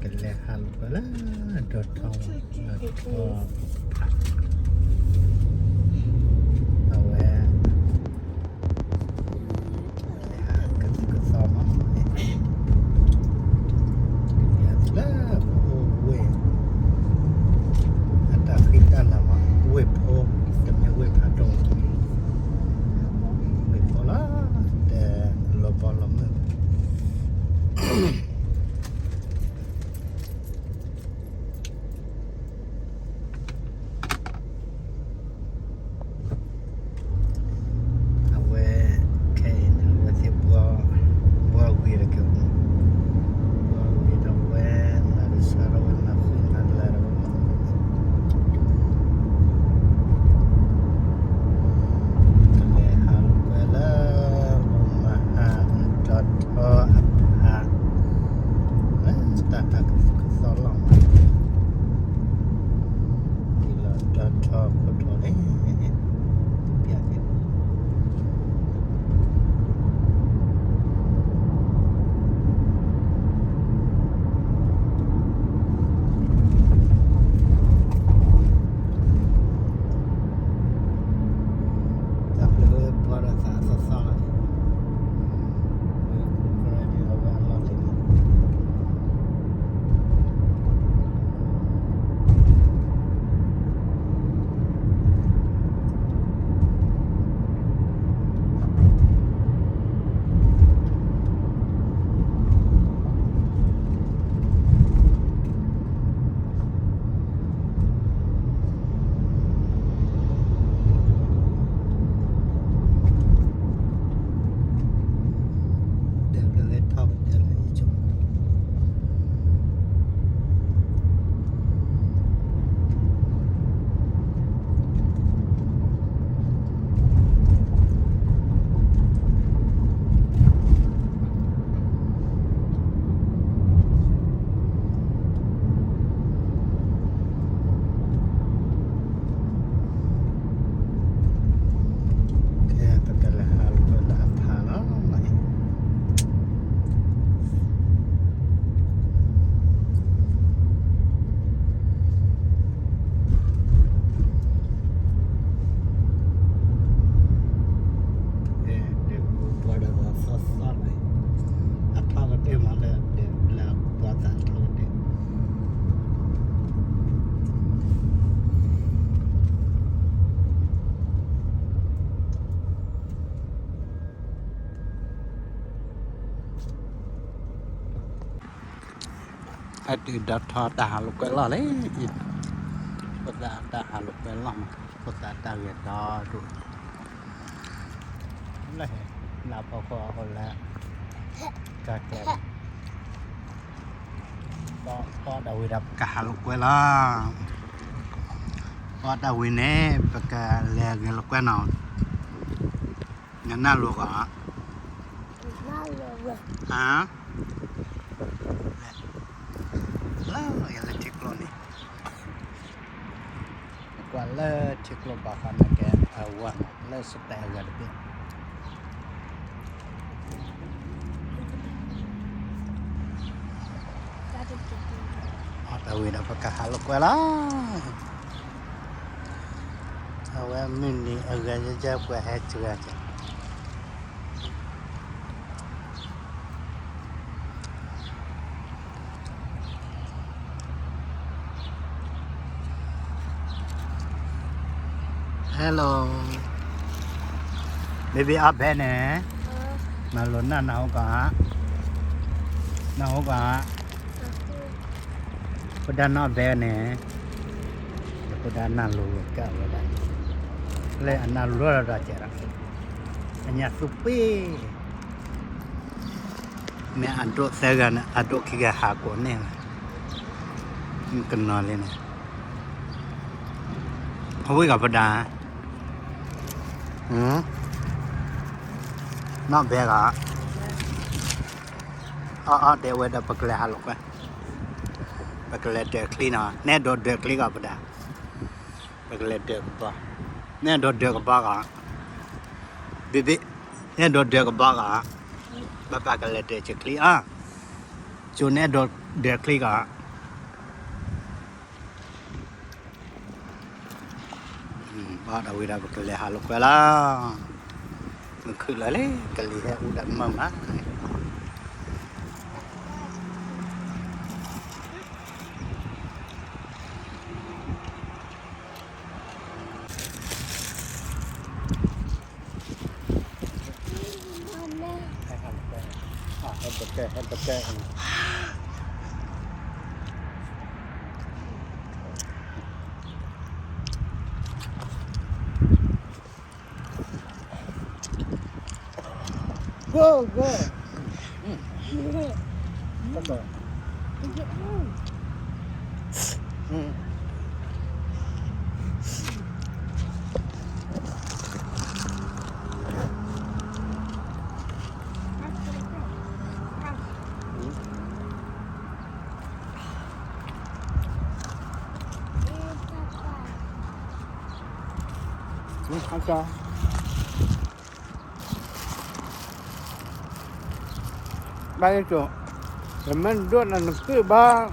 cái lẹ hal bala dot thong dot thong awe cái sama ya lah we ada kita lama we po demi we padong we pola de lo pola me Adi data tahaluk lah le, pada tahaluk lah, pada tahu dah tu, lah, napa kau lah, kakek, kau dah wirap tahaluk lah, kau dah wine pakai lagi luk nào, nhana luk ah, hah? Yang ciklo ni, kuala ciklo bahkan ke awan, le setai agak lebih. Ada wira pakai haluk kuala, awan mini agak jauh kuah hecua je. Hello, baby आप है ने, ना लो ना ना होगा, pada na be ne, pada na lo ka pada, le na lo ada cara, hanya supi, me aduk segan aduk kiga hakon ne, kenal ne, awak apa dah? Nak bega. Dewa dah pakai haluk kan. Pakai dia cleaner. Ni dot dia clean apa dah? Pakai dia apa? Ni dot dia apa kan? Bibi, ni dot dia apa kan? Bapak pakai dia clean chỗ này đọt đẹp kỹ cả bắt đầu ra cái lẽ halok vậy là mình cứ lại lấy cái lẽ udah mama hết bật kè go go bắt đầu không sao bao nhiêu rồi mình đốt là nó cứ ba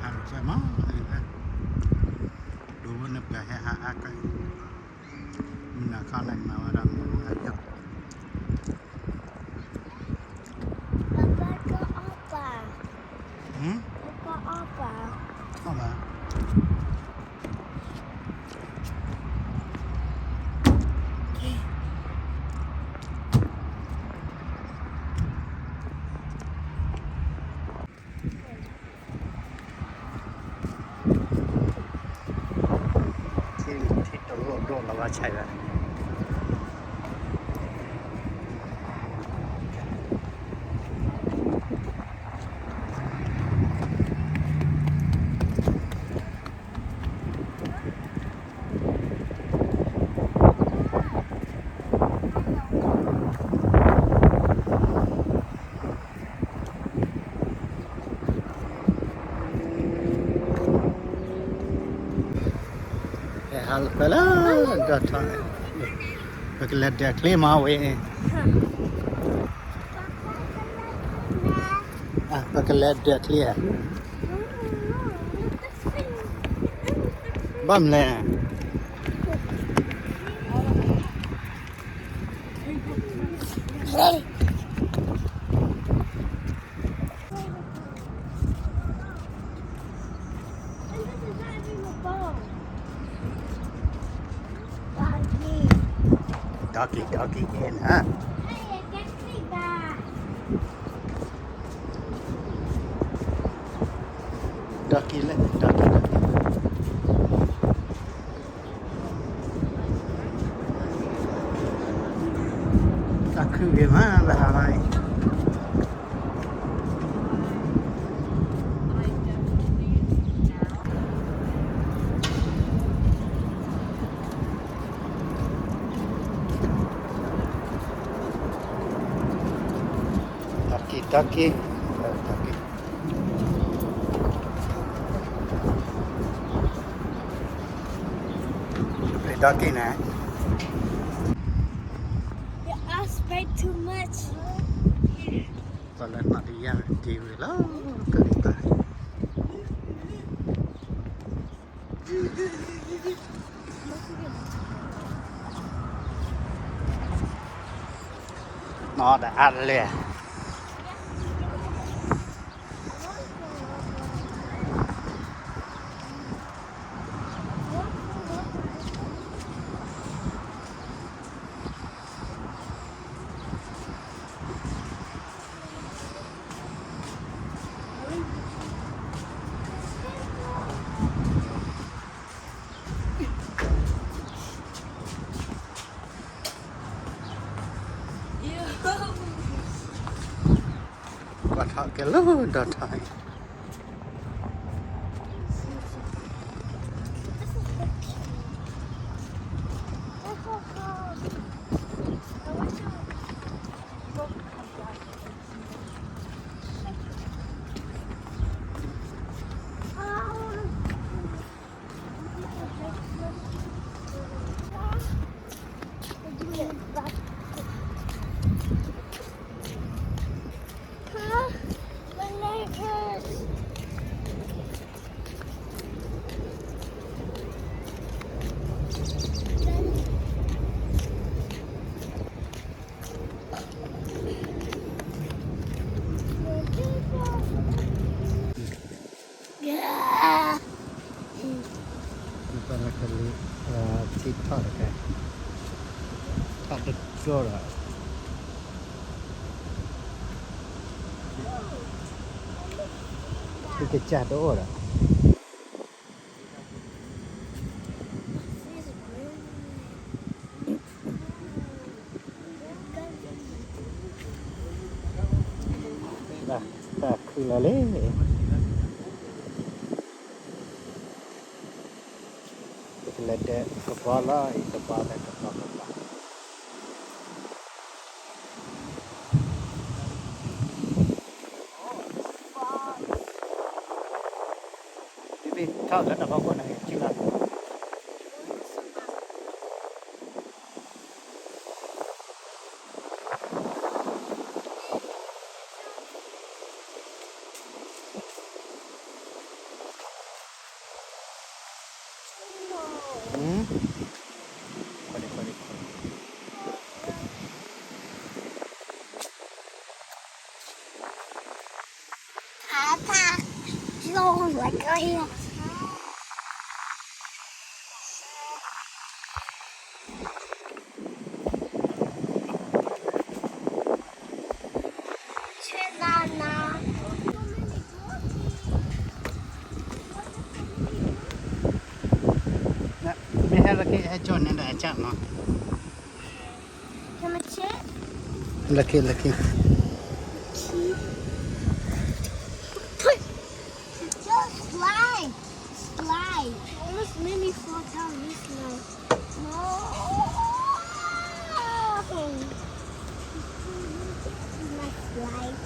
harus sama dulu nih kayak akan menakan yang orang ajak apa apaที่โดนแล้วว่าใช่ไหมhal pala gata bakla dia claim awe bakla dia clear bam le doggy in huh doggy le doggy các khu game ha là ai Taki Taki nè you asked way too much còn lên mặt đi ra chiều rồi đó cái gì ta nó đã ăn liền What cái lớn đó thôi thịt thỏ được kìa. Thỏ được rồi. Cái chả đỗ rồi. Đã khử là lấy. Cái là để cái bò là cái bò này cái bò. Đi thao rất là bao con này chỉ là Long like a hill. mình hay là cái chọn này là chạm nó. Can I check? Lucky. Just slide. Almost made me fall down this slide. No. My slide.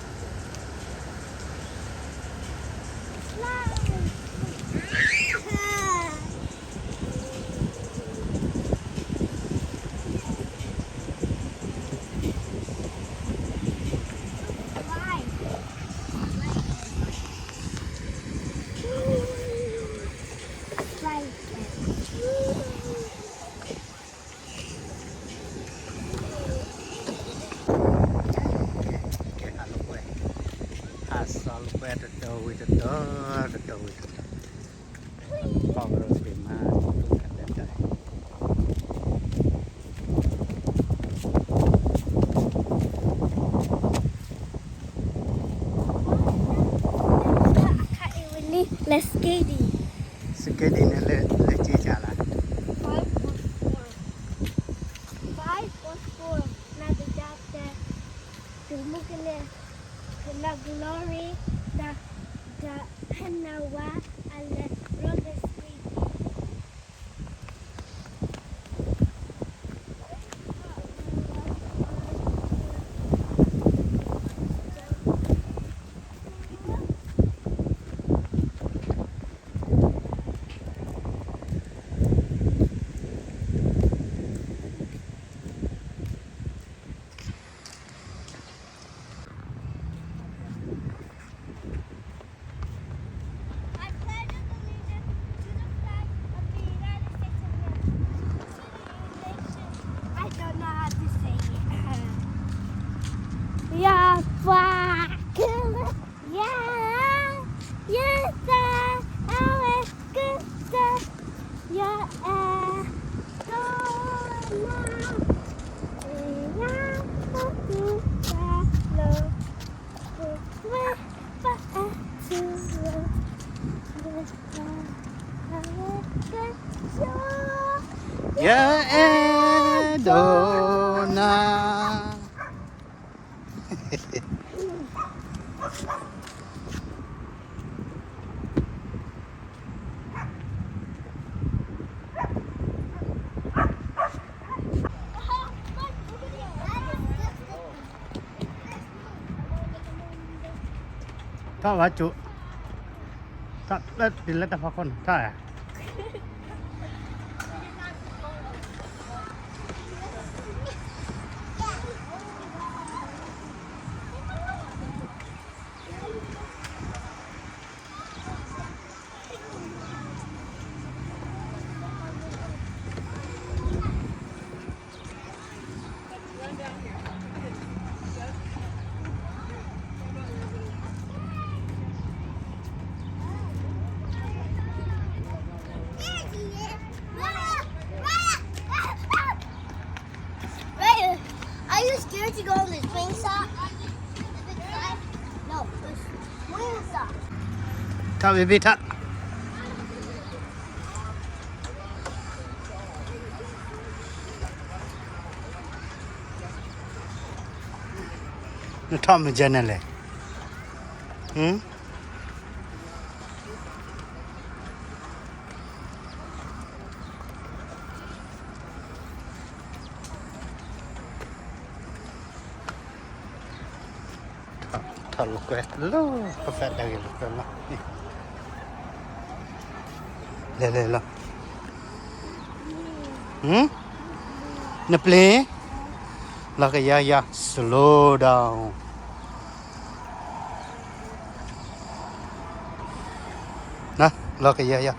Let's skating. Skating lên chi trả lại. 5 plus 4. Now the doctor, the Mugale, the Glory, the Hanawa, and the roller skating. Yeah, fuck. Yeah, yes, I was good. Yeah, Yeah, Donna. Thôi hả chú? Thôi, đi lên ta phá con. Thôi à? Thả baby thả. Nó thọ mình chân này. Thở lục quẹt lô, có phải đây lục quẹt lắm. Lê lo. Nó play. Là cái ya slow down. Nè, là cái ya.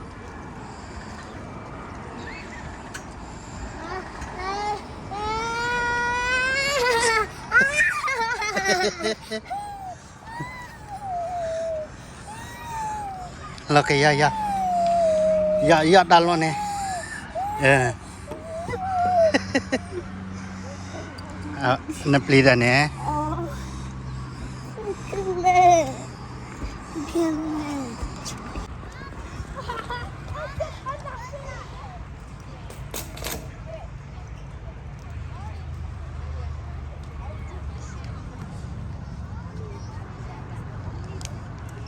Là cái ya. Ya đal luôn nè. Nó play ra nè.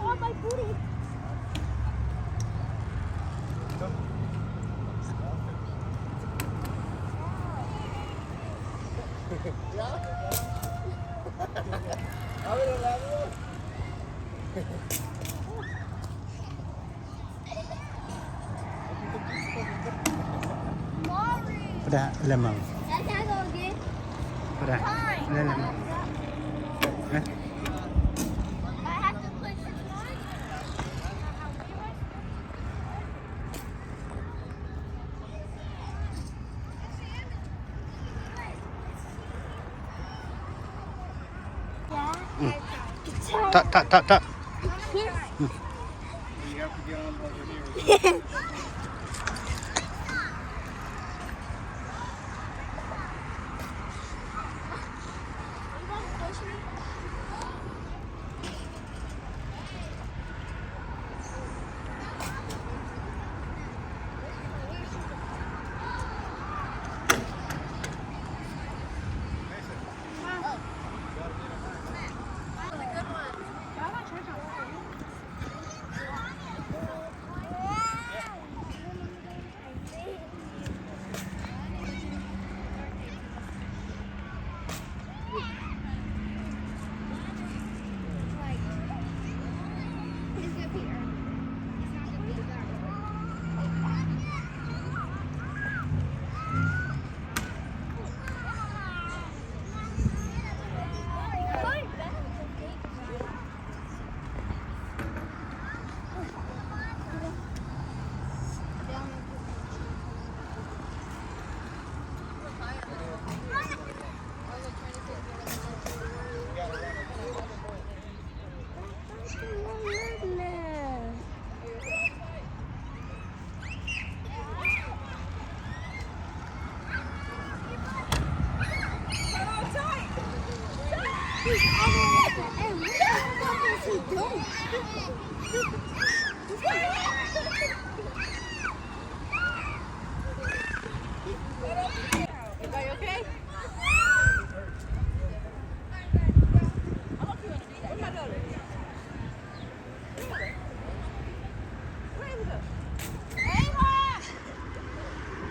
Oh, my booty. Udah lemang. That's how I go again. Udah lemang. I have to push this one. Yeah. Tak.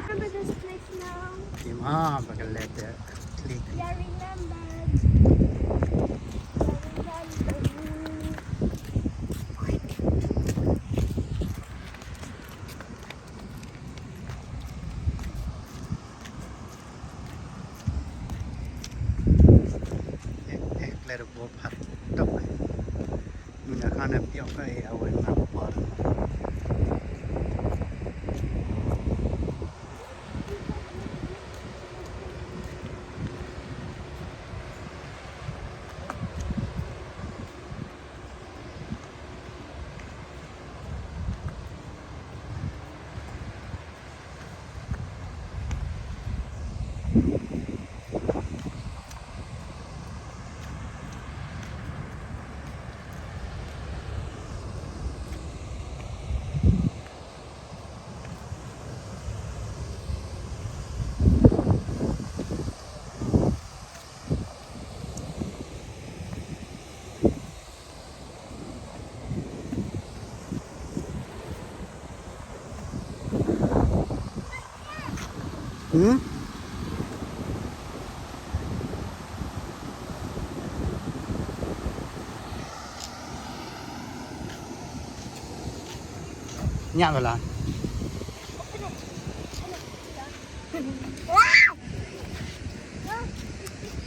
Remember this place now? Pakai letter klik. Yeah, remember. Letter buat hat tak. Mina kan nak tiap kali awal nak buat. หืมnhạc rồi là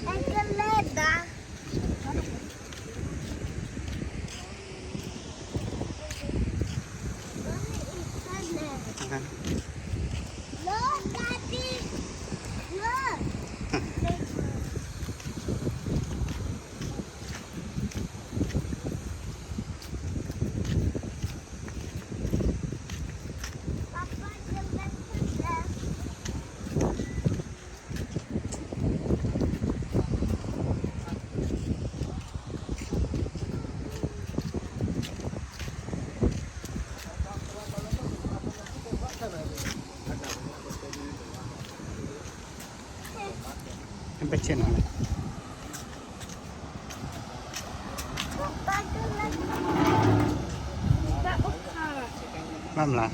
Escalada. Look, Daddy. Look. Papa, the left. em bé trên này Papa, the left. That was carrot. làm là